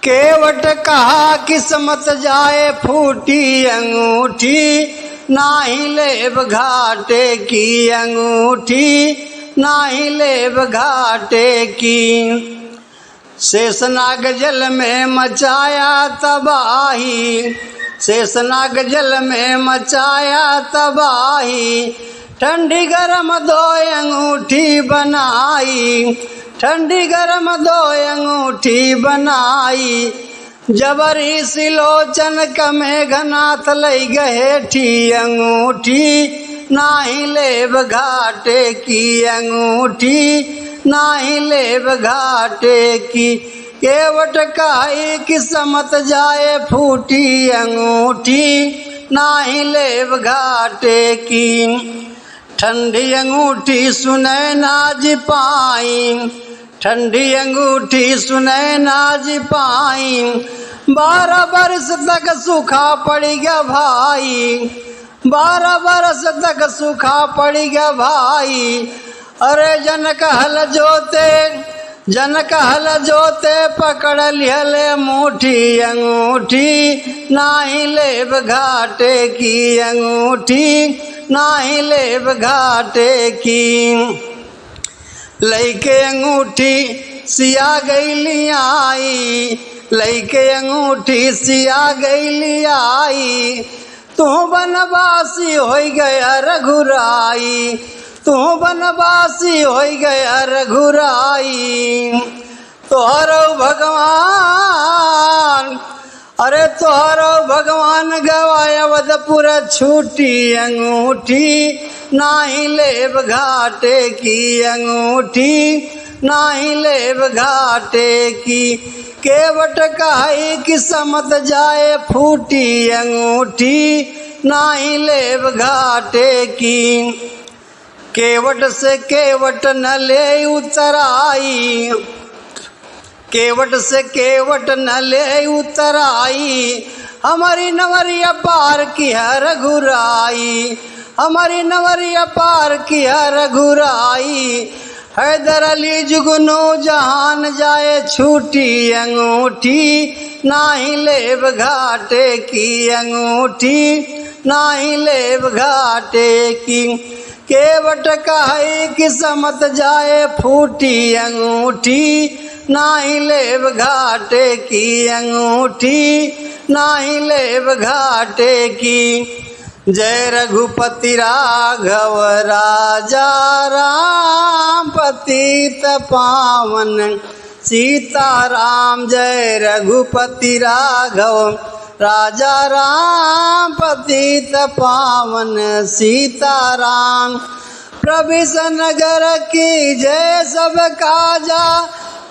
केवट कहा किस्मत जाए फूटी अंगूठी, नाही लेब घाटे की अंगूठी, नाही लेब घाटे की। शेषनाग जल में मचाया तबाही, शेषनाग जल में मचाया तबाही, ठंडी गरम दो अंगूठी बनाई, ठंडी गरम दो अंगूठी बनाई। जबरी सिलोचन कमे घनाथ लई गहे ठी अंगूठी, नाही लेब घाटे की अंगूठी, नाही लेब घाटे की। केवट काई किस्मत जाए फूटी अंगूठी, नाही लेब घाटे की। ठंडी अंगूठी सुनै नाज पाई, ठंडी अंगूठी सुनै नाज पाई, 12 बरस तक सूखा पड़ गया भाई, 12 बरस तक सूखा पड़ गया भाई। अरे जनक हल जोते, जनक हल जोते पकड़ लिहले मुठी अंगूठी, नाही लेब घाटे की अंगूठी, नाही लेब घाटे की। लइके अंगूठी सिया गईली आई, लइके अंगूठी सिया गईली आई, तू बनवासी हो गया रघुराई, तू बनवासी हो गया रघुराई। तोहरो भगवान, अरे तोहरो भगवान गवाय अवधपुर छूटी अंगूठी, नाही लेब घाटे की अंगूठी, नाही लेब घाटे की। केवट काई किस्मत जाए फूटी अंगूठी, नाही लेब घाटे की। केवट से केवट न ले उतराई, केवट से केवट न ले उतराई, हमारी नवरिया पार की है रघुराई, हमारी नवरिया पार की है रघुराई। हैदर अली जुगनू जहान जाए छूटी अंगूठी, नाही लेब घाटे की अंगूठी, नाही लेब घाटे की। केवट काई किस्मत जाए फूटी अंगूठी, नाही लेब घाटे की अंगूठी, नाही लेब घाटे की। जय रघुपति राघव राजा राम, पतित पावन सीताराम। जय रघुपति राघव राजा राम, पतित पावन सीताराम। प्रविश नगर की जय सब काजा,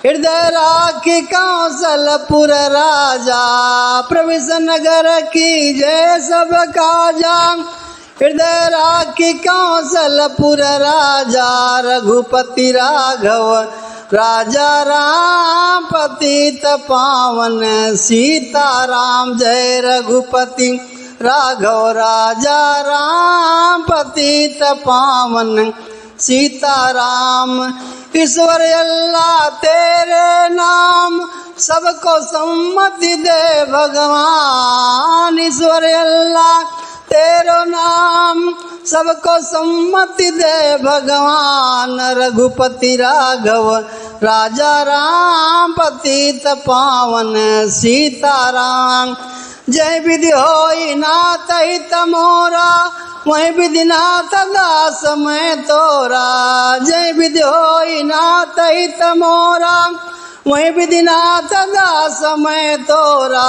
हृदय राखी कौशलपुर राजा। प्रविश नगर की जय सब काजा, हृदय राखी कौशलपुर राजा। रघुपति राघव राजा राम, पतित पावन सीताराम। जय रघुपति राघव राजा राम, पतित पावन सीताराम। ईश्वर अल्लाह तेरे नाम, सबको सम्मति दे भगवान। ईश्वर अल्लाह तेरो नाम, सबको सम्मति दे भगवान। रघुपति राघव राजा राम, पतित पावन सीताराम। जय विधि होई नाथ हित मोरा, वही विधि नाथ दास मैं तोरा। जय विधि होई नाथ हित मोरा, वही विधि नाथ दास मैं तोरा।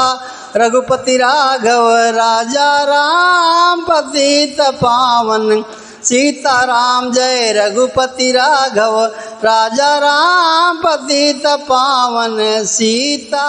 रघुपति राघव राजा राम, पतित पावन सीताराम। जय रघुपति राघव राजा राम, पतित पावन सीताराम।